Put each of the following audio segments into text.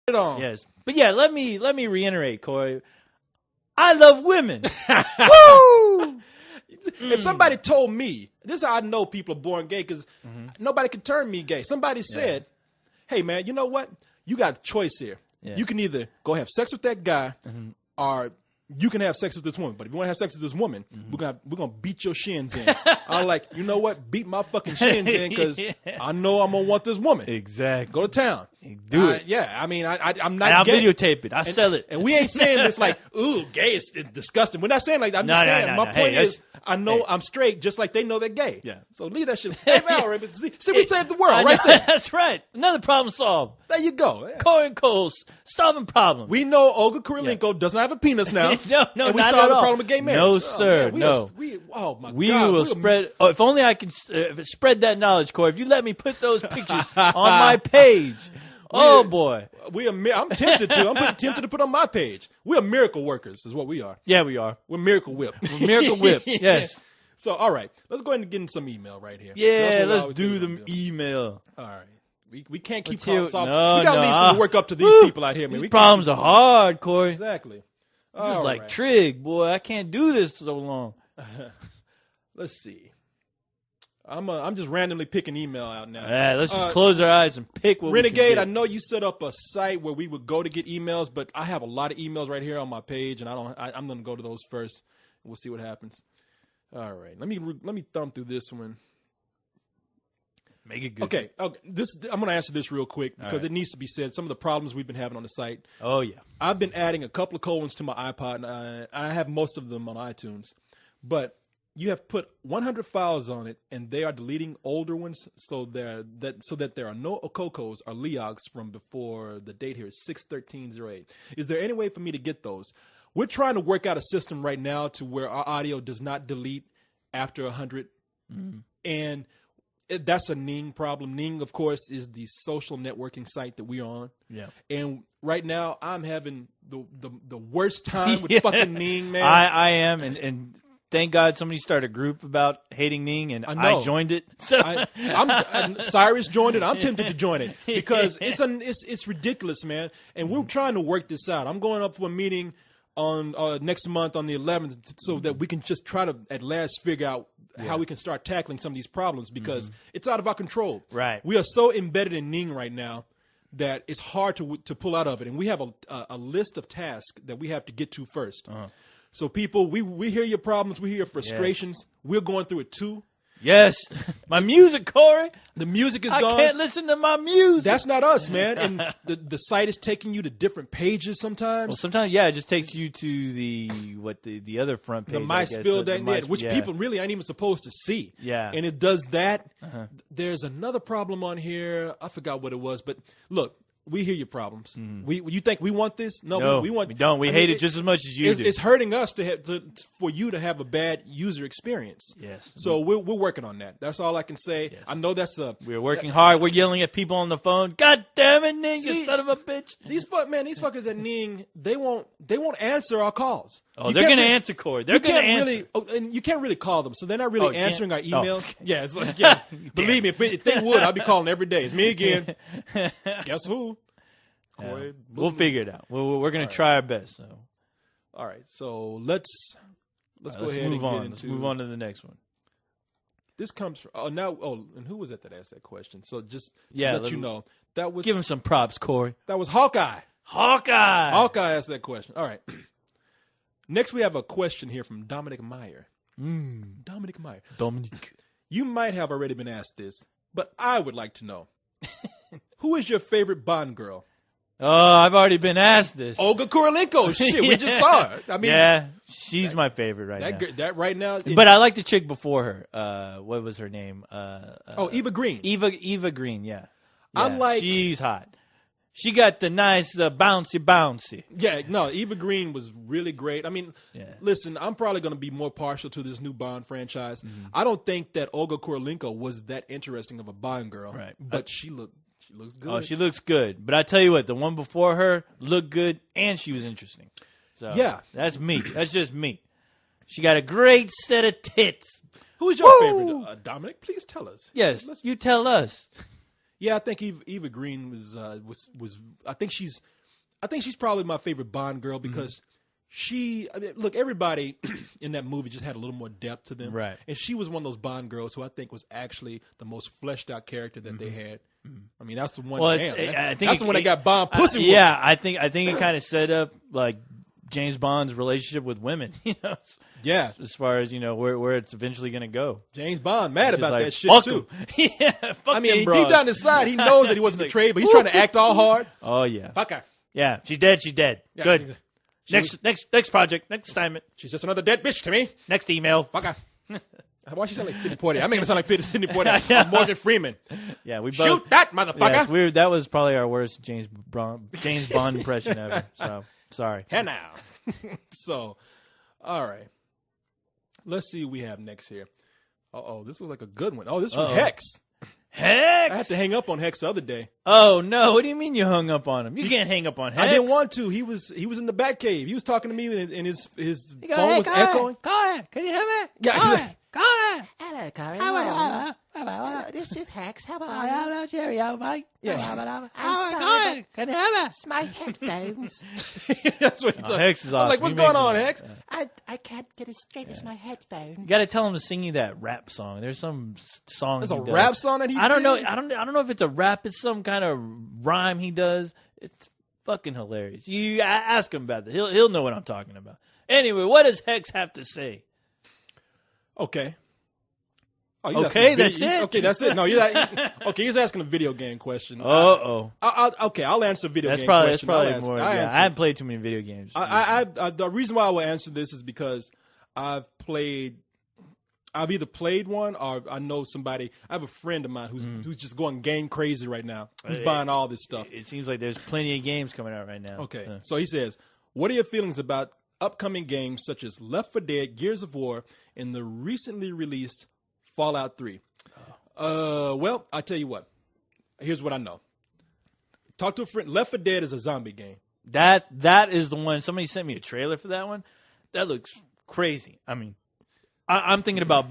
it on. Yes. But yeah, let me reiterate, Corey. I love women. Woo! If somebody told me, this is how I know people are born gay, because nobody can turn me gay. Somebody said, hey, man, you know what? You got a choice here. Yeah. You can either go have sex with that guy or you can have sex with this woman. But if you want to have sex with this woman, we're gonna beat your shins in. I'm like, you know what? Beat my fucking shins in, because I know I'm going to want this woman. Exactly. Go to town. Do it. Yeah, I mean, I'm not And I'll gay. videotape it. I'll sell it. And we ain't saying this like, ooh, gay is disgusting. We're not saying like that. I'm just saying, my point is, I know I'm straight just like they know they're gay. Yeah. So leave that shit. Hey, Valerie, see, we saved the world right there. That's right. Another problem solved. There you go. Yeah. Corey and Cole's solving problems. We know Olga Kurylenko doesn't have a penis now. No, and we not solved at the all. problem with gay marriage. No, sir, no. Oh, my We God. will spread. Oh, if only I can spread that knowledge, Corey. If you let me put those pictures on my page. Oh boy. I'm tempted to. I'm tempted to put on my page. We are miracle workers, is what we are. Yeah, we are. We're Miracle Whip. Miracle Whip. Yes. So, all right, let's go ahead and get in some email right here. Yeah, That's what we let's always do say the we're gonna do. email. All right. We can't keep Let's hear- problems solved. no, We got to no, leave some work up to these people out here, man. These We can't problems keep- are hard, Corey. Exactly. This All is like right. trig, boy. I can't do this so long. Let's see. I'm just randomly picking email out now. Yeah, let's just close our eyes and pick what Renegade, we I can know you set up a site where we would go to get emails, but I have a lot of emails right here on my page, and I'm going to go to those first. We'll see what happens. All right, let me thumb through this one. make it good. Okay, I'm going to answer this real quick because right. it needs to be said. Some of the problems we've been having on the site. Oh yeah. I've been adding a couple of colons to my iPod, and I have most of them on iTunes. But you have put 100 files on it, and they are deleting older ones, so that there are no Okokos or Leogs from before the date here is 6/13/08. Is there any way for me to get those? We're trying to work out a system right now to where our audio does not delete after 100, and that's a Ning problem. Ning, of course, is the social networking site that we're on. Yeah. And right now, I'm having the worst time with Yeah. fucking Ning, man. I am, and thank God somebody started a group about hating Ning, and know. I joined it. So Cyrus joined it. I'm tempted to join it because it's ridiculous, man. And we're trying to work this out. I'm going up to a meeting on next month on the 11th so that we can just try to at last figure out how we can start tackling some of these problems because it's out of our control. Right. We are so embedded in Ning right now that it's hard to pull out of it. And we have a list of tasks that we have to get to first. So people, we hear your problems. We hear your frustrations. We're going through it too. yes, my music, Corey. The music is I gone. can't listen to my music. That's not us, man. And the site is taking you to different pages sometimes. well, sometimes it just takes you to the other front page. The I guess, MySpill, the which yeah. people really ain't even supposed to see. Yeah. And it does that. There's another problem on here. I forgot what it was, but look, we hear your problems. You think we want this? No, we want. we don't. We hate it just as much as you do. It's hurting us for you to have a bad user experience. Yes. So we're working on that. That's all I can say. Yes. I know that's We're working hard. We're yelling at people on the phone. God damn it, Ning, you See, son of a bitch. these fuckers at Ning, they won't answer our calls. Oh, You they're can't going to really- answer, Corey. They're You going to can't answer. really, and you can't really call them, so they're not really Oh, you can't? answering our Oh. emails. Yeah, it's like, yeah. Believe me, if they would, I'd be calling every day. It's me again. Guess who? Corey. We'll figure it out. We're going to try our best. So All right, so let's go let's ahead move and on. get into. Let's move on to the next one. This comes from and who was it that asked that question? So just to Yeah, let you know, that was Give him some props, Corey. Hawkeye. Hawkeye. Hawkeye asked that question. All right. Next, we have a question here from Dominic Meyer. Dominic Meyer. Dominic. You might have already been asked this, but I would like to know. Who is your favorite Bond girl? Oh, I've already been asked this. Olga Kurylenko. Shit, we just saw her. I mean, yeah, she's my favorite right now. that right now. But I like the chick before her. What was her name? Eva Green. Eva Green. Yeah. I like- She's hot. She got the nice bouncy. Yeah, no, Eva Green was really great. I mean, Yeah. listen, I'm probably going to be more partial to this new Bond franchise. I don't think that Olga Kurylenko was that interesting of a Bond girl. Right. But she looks good. Oh, she looks good. But I tell you what, the one before her looked good and she was interesting. So Yeah. that's me. That's just me. She got a great set of tits. Who's your Woo! favorite? Dominic, please tell us. Yes, Let's- you tell us. Yeah, I think Eva Green was. I think she's I think she's probably my favorite Bond girl because look, everybody in that movie just had a little more depth to them. Right. And she was one of those Bond girls who I think was actually the most fleshed out character that they had. I mean, that's the one. Well, I think that's the one that got Bond pussy. Yeah, I think it kind of set up like James Bond's relationship with women. Yeah. As far as where it's eventually going to go. James Bond mad about like, that shit fuck too. Yeah, fuck I mean, them deep broads. down inside, he knows that he wasn't betrayed, but he's trying to act all hard. Oh yeah, Fuck her. yeah. She's dead. She's dead. Yeah, Good. Next project. Next assignment. She's just another dead bitch to me. Next email. Fuck her. Why she sound like Sidney Poitier? I'm making it sound like Sidney Poitier. I'm Morgan Freeman. Yeah, we both Shoot that motherfucker. Yes, that was probably our worst James Bond impression ever. So sorry. Hey now. So, all right. Let's see what we have next here. Uh-oh, this is like a good one. Oh, this is from Hex. Hex. I had to hang up on Hex the other day. Oh no! What do you mean you hung up on him? You can't hang up on Hex. I didn't want to. He was in the Batcave. He was talking to me, and his phone was echoing. Corey, can you hear me? Yeah. Corey. Hello, Corey. Hello. This is Hex. How are you? Hello, cheerio, mate. Yeah. I'm sorry, Can you hear me? it's my headphones. That's what he said. Hex is I was awesome. like, what's He going makes on, me- Hex? I can't get as straight as my headphones. You got to tell him to sing you that rap song. There's some song. There's he a does. rap song that he I don't know. did? I don't know if it's a rap. It's some kind of rhyme he does. It's fucking hilarious. You ask him about that. He'll know what I'm talking about. Anyway, what does Hex have to say? Okay. Oh, he's Okay, asking that's it? Okay, that's it. No, okay. He's asking a video game question. Oh. I'll answer a video That's game probably question. more. I haven't played too many video games. The reason why I will answer this is because I've either played one or I know somebody. I have a friend of mine who's just going game crazy right now. Who's buying all this stuff. It seems like there's plenty of games coming out right now. Okay, so he says, what are your feelings about upcoming games such as Left 4 Dead, Gears of War, and the recently released Fallout 3? Well, I tell you what. Here's what I know. Talk to a friend. Left 4 Dead is a zombie game. That is the one. Somebody sent me a trailer for that one. That looks crazy. I mean, I'm thinking about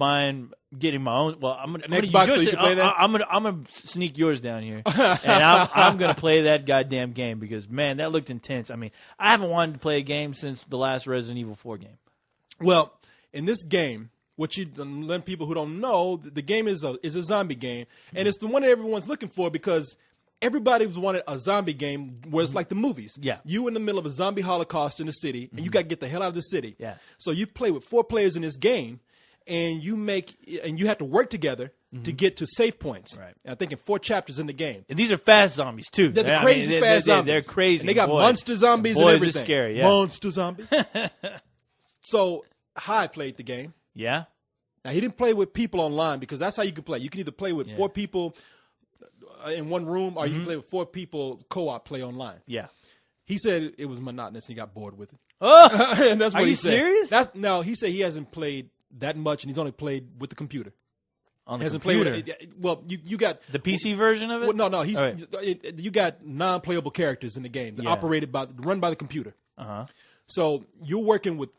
getting my own. Well, I'm gonna Xbox so you can play that? I'm gonna sneak yours down here, and I'm gonna play that goddamn game because man, that looked intense. I mean, I haven't wanted to play a game since the last Resident Evil 4 game. Well, in this game, what you let people who don't know, the game is a zombie game, and it's the one that everyone's looking for because everybody's wanted a zombie game where it's like the movies. Yeah. You in the middle of a zombie holocaust in the city, and you got to get the hell out of the city. Yeah. So you play with 4 players in this game, and you have to work together to get to safe points. Right. And I think in 4 chapters in the game. And these are fast zombies too. They're the I mean, crazy fast zombies. They're crazy. And they got boy. monster zombies and Boys, everything. It's scary. Yeah. Monster zombies. So Hyde played the game. Yeah. Now, he didn't play with people online because that's how you can play. You can either play with 4 people in one room or you can play with 4 people co-op play online. Yeah. He said it was monotonous and he got bored with it. Oh, And that's what are he you said. serious? No, he said he hasn't played that much and he's only played with the computer. On the Hasn't computer. played with it. Well, you got The PC version of it? well, no. He's All right. you got non-playable characters in the game that Yeah. run by the computer. Uh-huh. So he's working with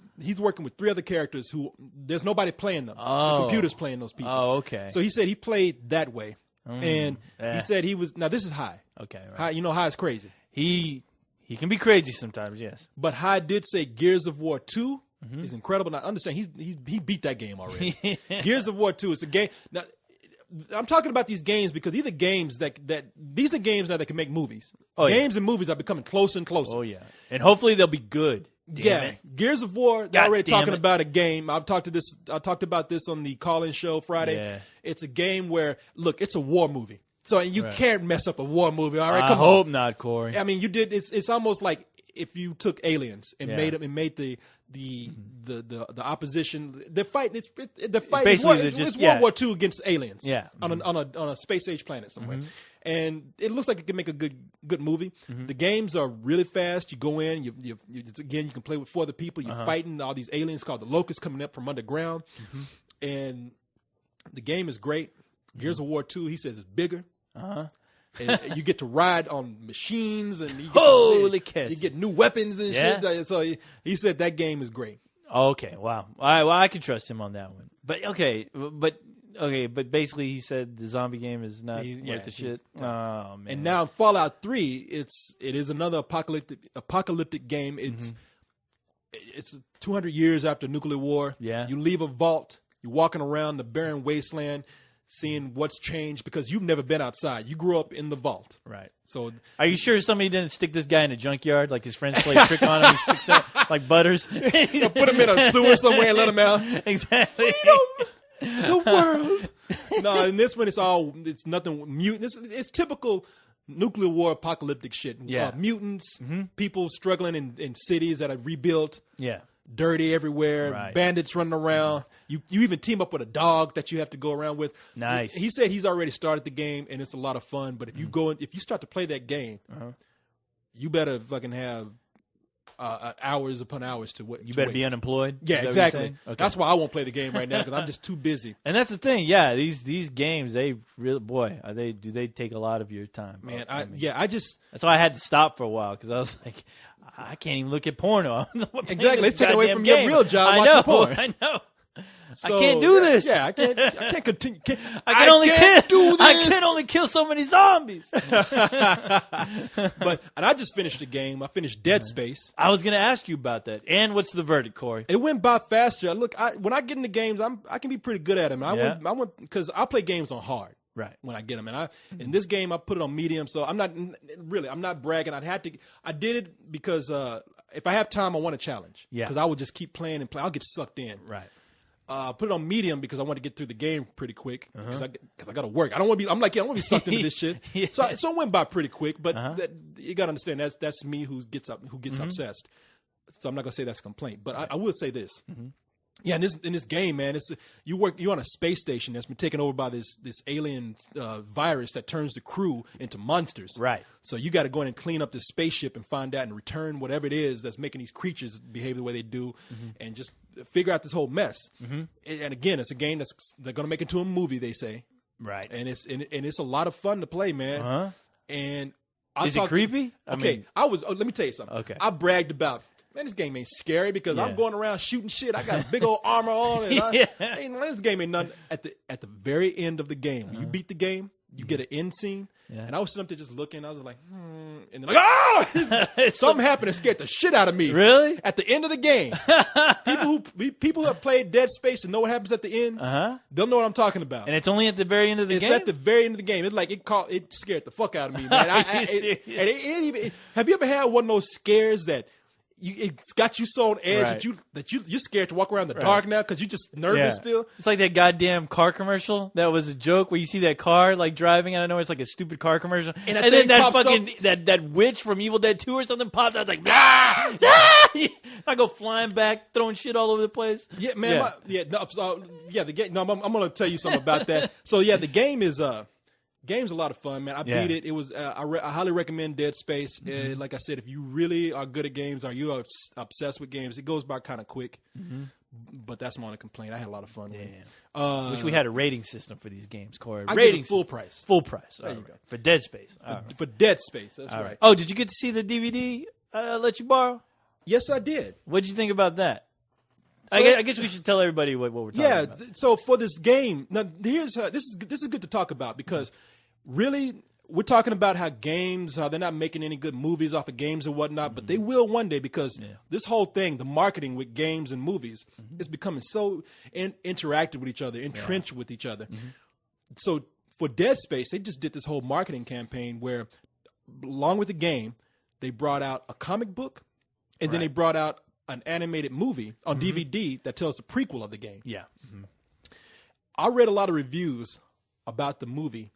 3 other characters who there's nobody playing them. Oh. The computer's playing those people. Oh, okay. So he said he played that way, and yeah. he said he was. Now this is High. Okay, right. High, High is crazy, He can be crazy sometimes, yes. but High did say Gears of War 2 Mm-hmm. is incredible. Now understand he beat that game already. Gears of War 2 is a game. Now I'm talking about these games because these are games that these are games now that can make movies. Oh, yeah. Games and movies are becoming closer and closer. Oh, yeah. And hopefully they'll be good. Damn it. Gears of War. They're God already damn talking it. about a game. I talked about this on the call-in show Friday. Yeah. It's a game where look, it's a war movie, so you can't mess up a war movie. All right, I come hope on. not, Corey. I mean, you did. It's almost like if you took aliens and Yeah. made the opposition. The fight. The fight. Basically, It's, they're just- it's World War II against aliens. Yeah. On a space age planet somewhere. Mm-hmm. And it looks like it can make a good movie. Mm-hmm. The games are really fast. You go in, you can play with 4 other people. You're fighting all these aliens called the Locusts coming up from underground, and the game is great. Gears of War 2, he says, is bigger. And you get to ride on machines, and you get Holy you cats. get new weapons and Yeah. shit. So he said that game is great. Okay, wow. All right, well, I can trust him on that one. But, okay, but okay, but basically he said the zombie game is not Yeah, worth the shit. he's- Oh man. And now Fallout 3, it is another apocalyptic game. It's 200 years after nuclear war. Yeah. You leave a vault. You're walking around the barren wasteland, seeing what's changed because you've never been outside. You grew up in the vault. right. So Are you sure somebody didn't stick this guy in a junkyard like his friends played trick on him? He sticks out like Butters. put him in a sewer somewhere and let him out. Exactly. The world. No, in this one, it's nothing mutant. It's typical nuclear war apocalyptic shit. Yeah. Mutants, people struggling in cities that are rebuilt, Yeah. dirty everywhere, Right. bandits running around. You even team up with a dog that you have to go around with. Nice. He said he's already started the game and it's a lot of fun. But if you start to play that game, you better fucking have hours upon hours to what You better be unemployed. Yeah, Is that what you're exactly. saying? Okay. That's why I won't play the game right now because I'm just too busy. And that's the thing. Yeah, these games, they really, boy, do they take a lot of your time, Man, I mean, that's that's why I had to stop for a while because I was like, I can't even look at porno. Exactly. Let's take it away from your real job I watching know. porn. I know. So, I can't do this. Yeah, I can't continue. I can only can't kill. do this. I can only kill so many zombies. And I just finished the game. I finished Dead Space. I was gonna ask you about that. And what's the verdict, Corey? It went by faster. Look, when I get into games, I can be pretty good at them. I went because I play games on hard. Right. When I get them, and in this game I put it on medium, so I'm not bragging. I did it because if I have time, I want a challenge. Yeah. Because I would just keep playing and play. I'll get sucked in. Right. Put it on medium because I want to get through the game pretty quick because I got to work. I don't want to be. I'm like, I don't want to be sucked into this shit. Yeah. So it went by pretty quick. But you got to understand that's me who gets obsessed. So I'm not gonna say that's a complaint, but I will say this. Yeah, in this game, man, you're on a space station that's been taken over by this alien virus that turns the crew into monsters. Right. So you got to go in and clean up this spaceship and find out and return whatever it is that's making these creatures behave the way they do, and just figure out this whole mess. And again, it's a game they're gonna make into a movie, they say, Right. and it's a lot of fun to play, man. And Is it creepy? Okay, let me tell you something. Okay. I bragged about. Man, this game ain't scary because Yeah. I'm going around shooting shit. I got big old armor on, and Yeah. this game ain't nothing. At the very end of the game, when you beat the game, you get an end scene, Yeah. and I was sitting up there just looking. I was like, and then like, ah! Something happened and scared the shit out of me. Really? At the end of the game, people who have played Dead Space and know what happens at the end, they'll know what I'm talking about. And it's only at the very end of the It's game. at the very end of the game. It scared the fuck out of me, man. Are you serious? And it ain't even. Have you ever had one of those scares that it's got you so on edge Right. that you're scared to walk around the dark now because you're just nervous still? It's like that goddamn car commercial that was a joke where you see that car like driving out of nowhere. It's like a stupid car commercial, And that then thing that pops fucking up. that witch from Evil Dead 2 or something pops out. It's like I go flying back, throwing shit all over the place. Yeah, man. The game. No, I'm gonna tell you something about that. So yeah, the game is game's a lot of fun, man. I beat it. It was I highly recommend Dead Space. Like I said, if you really are good at games or you are obsessed with games, it goes by kind of quick. But that's my only complaint. I had a lot of fun with it. Wish we had a rating system for these games, Corey. I Rating give it full system. price. Full price. There All you right. go. For Dead Space. All right. For Dead Space. That's All right. right. Oh, did you get to see the DVD I let you borrow? Yes, I did. What did you think about that? So- I guess we should tell everybody what we're talking Yeah. about. So for this game, now here's this is good to talk about because really we're talking about how they're not making any good movies off of games and whatnot, but they will one day because this whole thing, the marketing with games and movies, is becoming so interactive with each other, entrenched with each other. So for Dead Space, they just did this whole marketing campaign where, along with the game, they brought out a comic book, and then they brought out an animated movie on DVD that tells the prequel of the game. Yeah. I read a lot of reviews about the movie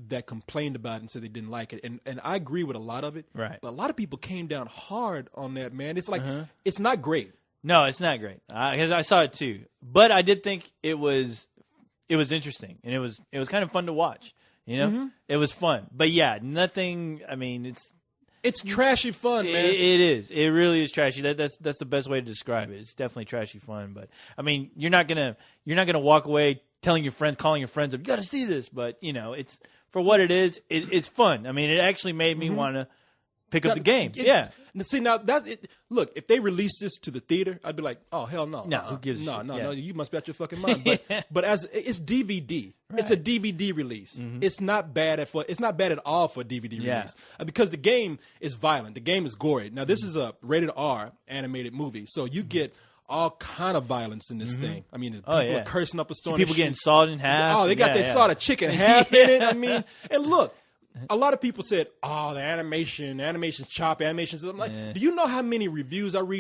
that complained about it and said they didn't like it. And I agree with a lot of it. Right. But a lot of people came down hard on that, man. It's like, it's not great. No, it's not great. Because I saw it too, but I did think it was interesting and it was kind of fun to watch. You know, it was fun. But yeah, nothing. I mean, It's trashy fun, man. it is. It really is trashy. That's the best way to describe it. It's definitely trashy fun. But I mean, you're not gonna walk away telling your friends, calling your friends up, you got to see this. But you know, it's for what it is. It's fun. I mean, it actually made me want to pick up the game. See, now that's it. Look, if they release this to the theater, I'd be like, oh hell no. No, who gives a no, shit? no, Yeah. no. You must be out your fucking mind. But as it's DVD, it's a DVD release. It's not bad it's not bad at all for a DVD Yeah. release because the game is violent. The game is gory. Now this is a rated R animated movie, so you get all kind of violence in this thing. I mean, people are cursing up a storm. People getting sawed in half. Oh, they got they sawed a chicken half in it. I mean, and look, a lot of people said, "Oh, the animation's choppy, animation's." I'm like, do you know how many reviews I read